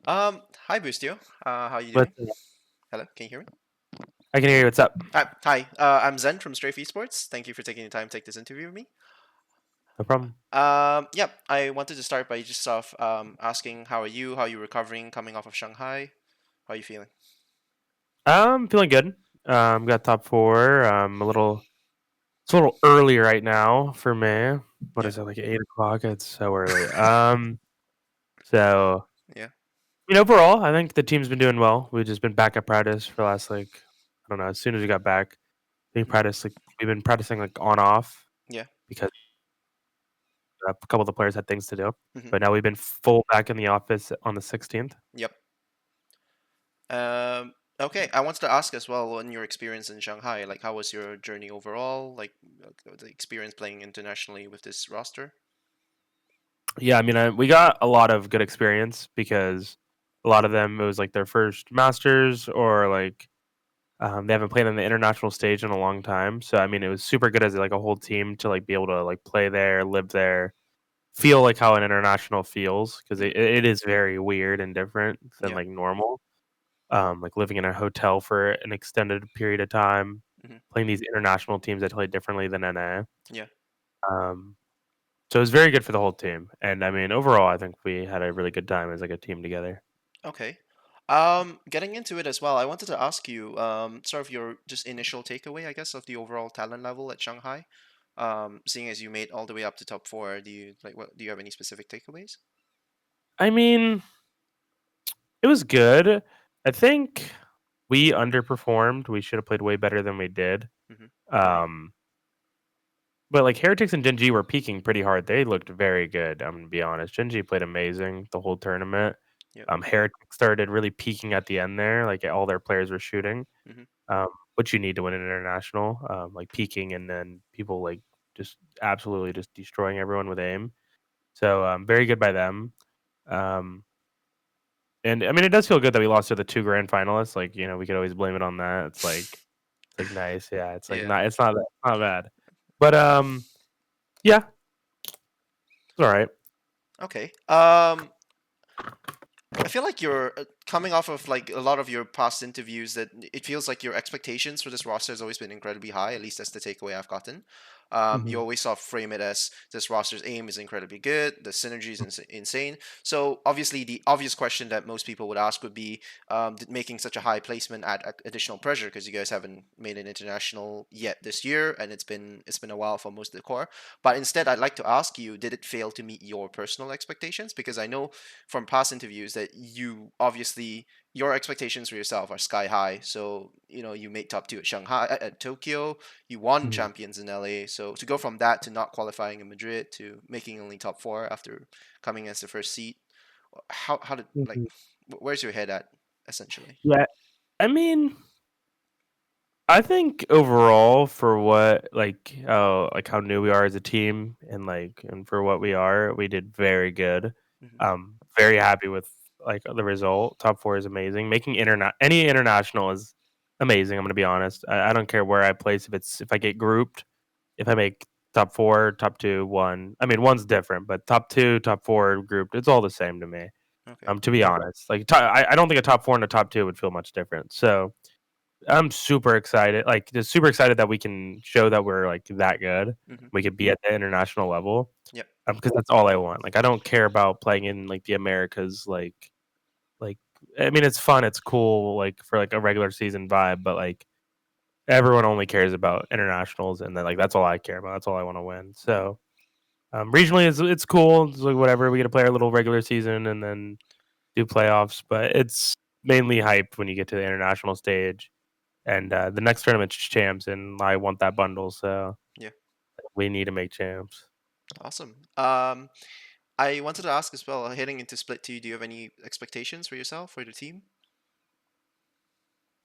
Hi Boostio. How you But doing? Hello, can you hear me? I can hear you. What's up? Hi. I'm Zen from Strafe Esports. Thank you for taking the time to take this interview with me. No problem. Yeah, I wanted to start by just asking how are you? How are you recovering coming off of Shanghai? How are you feeling? Feeling good. Got top four. It's a little early right now for me. What Yeah, is it, like 8 o'clock? It's so early. So yeah. overall, I think the team's been doing well. We've just been back at practice for the last I don't know. As soon as we got back, Hmm. we've been practicing like on off Yeah. because a couple of the players had things to do. Hmm. But now we've been full back in the office on the 16th. Yep. Okay. I wanted to ask as well on your experience in Shanghai. Like, how was your journey overall? Like, the experience playing internationally with this roster. Yeah, I mean, we got a lot of good experience because a lot of them it was like their first masters or like they haven't played on the international stage in a long time. So I mean, it was super good as like a whole team to like be able to like play there, live there, feel like how an international feels because Hmm. it is very weird and different than Yeah. like normal. Like living in a hotel for an extended period of time, Hmm. playing these international teams that play differently than NA. Yeah. Um, so it was very good for the whole team, and I mean, overall, I think we had a really good time as like a team together. Okay. Getting into it as well, I wanted to ask you, sort of your just initial takeaway, I guess, of the overall talent level at Shanghai. Seeing as you made all the way up to top four, do you have any specific takeaways? I mean, it was good. I think we underperformed. We should have played way better than we did. Mm-hmm. Um, but like Heretics and Genji were peaking pretty hard. They looked very good. I'm gonna be honest. Genji played amazing the whole tournament. Yep. Heretics started really peaking at the end there. Like all their players were shooting. Mm-hmm. Which you need to win an international. Like peaking and then people like just absolutely just destroying everyone with aim. So very good by them. Um, And I mean, it does feel good that we lost to the 2 grand finalists, like, we could always blame it on that. It's like nice, yeah, it's like Yeah. not bad. But, yeah, it's alright. Okay. I feel like you're coming off of like a lot of your past interviews that it feels like your expectations for this roster has always been incredibly high. At least that's the takeaway I've gotten. You Mhm. always sort of frame it as this roster's aim is incredibly good, the synergy is insane. So obviously, the obvious question that most people would ask would be, making such a high placement add additional pressure because you guys haven't made an international yet this year, and it's been a while for most of the core. But instead, I'd like to ask you, did it fail to meet your personal expectations? Because I know from past interviews that you obviously your expectations for yourself are sky high. So you made top two at Shanghai, at Tokyo. You won Mhm. champions in LA. So to go from that to not qualifying in Madrid to making only top four after coming as the first seed, how did like Mhm. where's your head at essentially? Yeah, I mean, I think overall for what like how new we are as a team and for what we are, we did very good. Hmm. Very happy with like the result. Top 4 is amazing. Making any international is amazing, I'm gonna be honest. I don't care where I place if I get grouped, if I make top 4, top 2, 1. I mean, 1's different, but top 2, top 4 grouped, it's all the same to me. Okay. To be honest, like I don't think a top 4 and a top 2 would feel much different. So I'm super excited, like, just super excited that we can show that we're, like, that good. Hmm. We could be at the international level, Yep. because that's all I want. Like, I don't care about playing in, like, the Americas, like I mean, it's fun, it's cool, like, for, like, a regular season vibe, but, like, everyone only cares about internationals, and then, like, that's all I care about, that's all I wanna win. Hmm. So, regionally, it's cool, it's like, whatever, we get to play our little regular season and then do playoffs, but it's mainly hype when you get to the international stage. And the next tournament's champs, and I want that bundle, so Yeah. we need to make champs. Awesome. I wanted to ask as well, heading into Split 2, do you have any expectations for yourself or the team?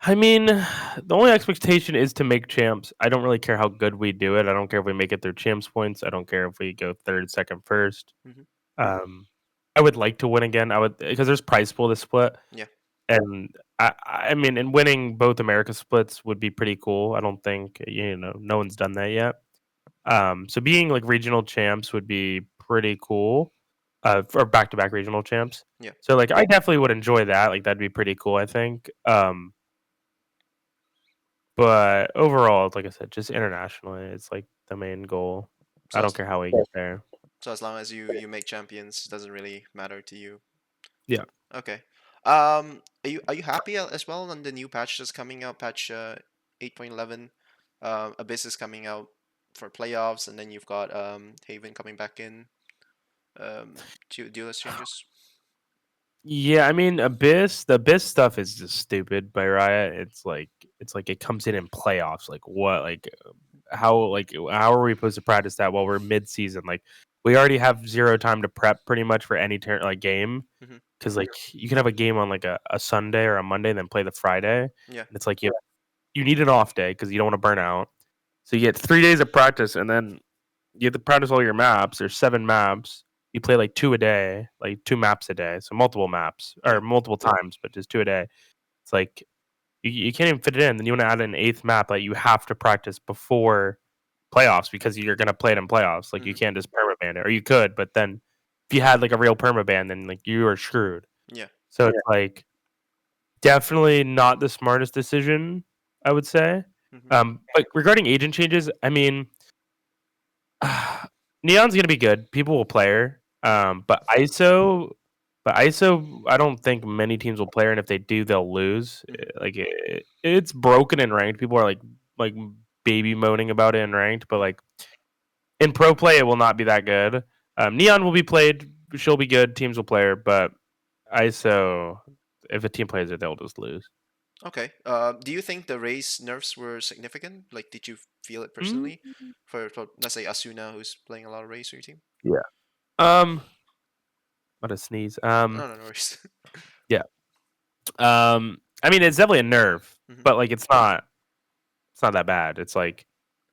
I mean, the only expectation is to make champs. I don't really care how good we do it. I don't care if we make it through champs points. I don't care if we go third, second, first. Hmm. Um, I would like to win again. I would because there's prize pool to split, Yeah. and I mean, and winning both America splits would be pretty cool. I don't think no one's done that yet. So being like regional champs would be pretty cool. or back-to-back regional champs. Yeah. So like I definitely would enjoy that. Like that'd be pretty cool, I think. But overall, like I said, just internationally, it's like the main goal. I So don't as, care how we get there. so as long as you make champions, doesn't really matter to you. Yeah. Okay. Are you happy as well on the new patch that's coming out, patch 8.11? Abyss is coming out for playoffs, and then you've got Haven coming back in. Duelist changes. Yeah, I mean, the Abyss stuff is just stupid by Riot. It's like it comes in playoffs. Like what? How are we supposed to practice that while we're mid season? Like we already have zero time to prep pretty much for any game Hmm. because like you can have a game on like a Sunday or a Monday, and then play the Friday, and Yeah. it's like you need an off day because you don't want to burn out. So you get 3 days of practice, and then you have to practice all your maps. There's 7 maps. You play like two a day, like 2 maps a day, so multiple maps Yeah. or multiple times, but just two a day. It's like you can't even fit it in. Then you want to add an eighth map that you have to practice before playoffs because you're gonna play it in playoffs. Like you Hmm. can't just permaban it, or you could, but then if you had like a real permaban, then like you are screwed. Yeah. So it's like definitely not the smartest decision, I would say. Hmm. But regarding agent changes, I mean, Neon's gonna be good. People will play her. Yeah. But ISO, I don't think many teams will play her, and if they do, they'll lose. Hmm. It's broken in ranked. People are like baby moaning about it in ranked, but Hmm. like in pro play, it will not be that good. Neon will be played. She'll be good. Teams will play her, but ISO, if a team plays her, they'll just lose. Okay. Do you think the race nerfs were significant? Like, did you feel it Mm, personally? For let's say Asuna, who's playing a lot of race for your team. yeah. Um, what a sneeze. No, no, no worries. Yeah. I mean, it's definitely a nerve, Hmm. but like it's not that bad. It's like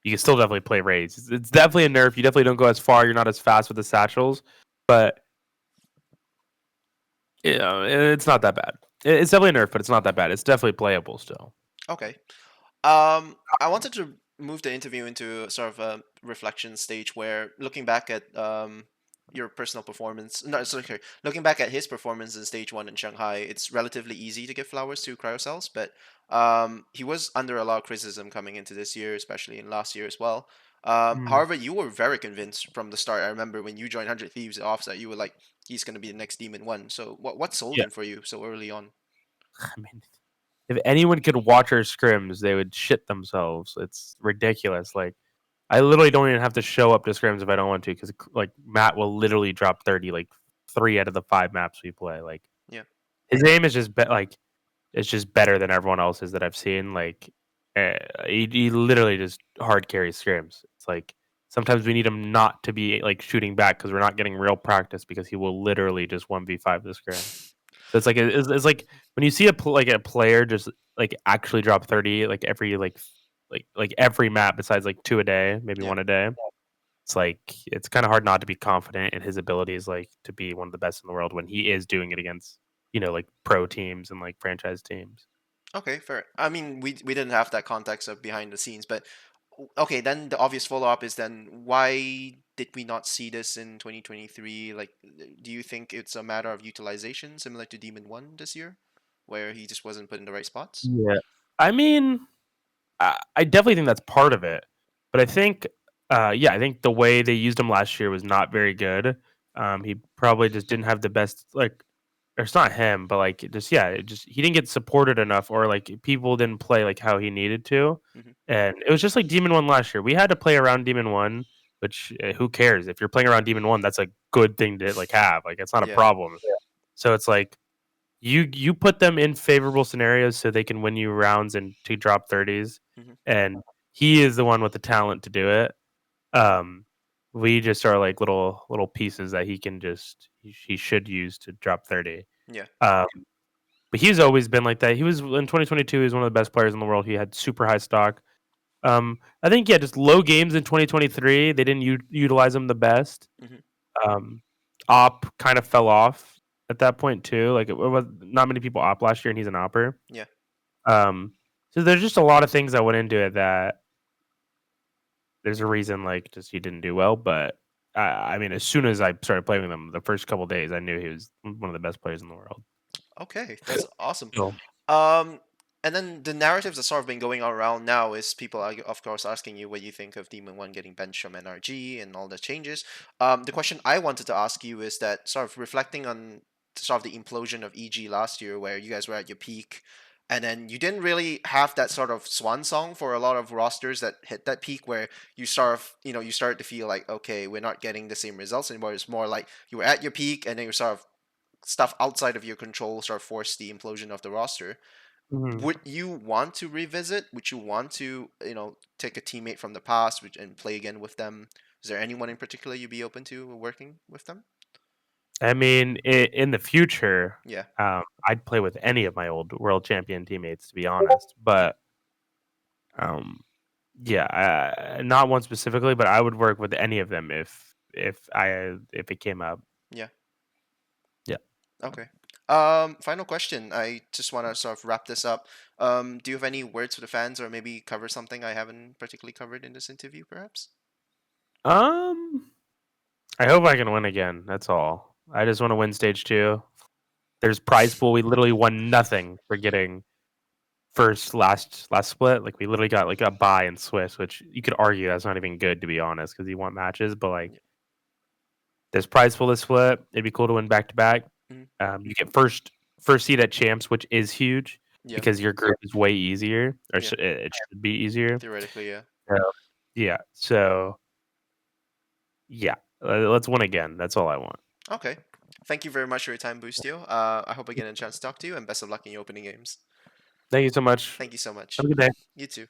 you can still definitely play raids. It's definitely a nerf. You definitely don't go as far. You're not as fast with the satchels, but it's not that bad. It's definitely a nerf, but it's not that bad. It's definitely playable still. Okay. I wanted to move the interview into sort of a reflection stage where looking back at your personal performance, no, sorry, looking back at his performance in stage one in Shanghai, it's relatively easy to give flowers to Cryocells, but he was under a lot of criticism coming into this year, especially in last year as well. Mm, However, you were very convinced from the start. I remember when you joined 100 Thieves at offset, you were like, he's going to be the next Demon One. So what sold yeah. him for you so early on? I mean, if anyone could watch our scrims, they would shit themselves. It's ridiculous. Like I literally don't even have to show up to scrims if I don't want to, because like Matt will literally drop 30 like 3 out of the 5 maps we play. Like Yeah. his aim is just like it's just better than everyone else's that I've seen. Like he literally just hard carries scrims. It's like sometimes we need him not to be like shooting back because we're not getting real practice because he will literally just 1v5 the scrim. So it's like it's like when you see like a player just like actually drop 30 like every like every map besides like 2 a day, maybe Yeah. 1 a day. It's like it's kind of hard not to be confident in his abilities, like to be one of the best in the world when he is doing it against like pro teams and like franchise teams. Okay, fair. I mean, we didn't have that context of behind the scenes, but okay, then the obvious follow-up is then why did we not see this in 2023? Like, do you think it's a matter of utilization, similar to Demon 1 this year, where he just wasn't put in the right spots? Yeah. I mean, I definitely think that's part of it, but I think, yeah, I think the way they used him last year was not very good. He probably just didn't have the best like, or it's not him, but like just yeah, it just he didn't get supported enough, or like people didn't play like how he needed to, Hmm. and it was just like Demon One last year. We had to play around Demon One, which who cares if you're playing around Demon One? That's a good thing to like have. Like it's not a Yeah. problem. Yeah. So it's like you put them in favorable scenarios so they can win you rounds and to drop 30s, Hmm. and he is the one with the talent to do it. um we just are like little pieces that he should use to drop 30. Yeah. um but he's always been like that. He was in 2022, he was one of the best players in the world. He had super high stock. I think yeah, just low games in 2023, they didn't utilize him the best. Hmm. um, Op kind of fell off at that point too. Like it was not many people op last year, and he's an opper. Yeah. Um, so there's just a lot of things that went into it that there's a reason like just he didn't do well. But I mean, as soon as I started playing with him, the first couple days, I knew he was one of the best players in the world. Okay, that's awesome. So, Um, and then the narratives that sort of been going on around now is people are of course asking you what you think of Demon One getting benched from NRG and all the changes. The question I wanted to ask you is that sort of reflecting on sort of the implosion of EG last year, where you guys were at your peak, and then you didn't really have that sort of swan song for a lot of rosters that hit that peak, where you sort of you started to feel like, okay, we're not getting the same results anymore. It's more like you were at your peak and then you sort of stuff outside of your control sort of forced the implosion of the roster. mhm. Would you want to revisit? Would you want to, take a teammate from the past and play again with them? Is there anyone in particular you'd be open to working with them? I mean, in the future, Yeah, I'd play with any of my old world champion teammates, to be honest. yeah, But um, yeah, not one specifically, but I would work with any of them if it came up. yeah. Yeah. Okay. Final question. I just want to sort of wrap this up. Do you have any words for the fans, or maybe cover something I haven't particularly covered in this interview, perhaps? Um, I hope I can win again. That's all. I just want to win stage two. There's prize pool. We literally won nothing for getting first last split. Like we literally got like a buy in Swiss, which you could argue that's not even good to be honest, because you want matches. But like Yeah. there's prize pool this split. It'd be cool to win back to back. Mhm. You get first seed at champs, which is huge Yeah. because your group is way easier, or Yeah. it should be easier. Theoretically, yeah. So, yeah. So yeah, let's win again. That's all I want. Okay. Thank you very much for your time, Boostio. I hope I get a chance to talk to you, and best of luck in your opening games. Thank you so much. Thank you so much. Have a good day. You too.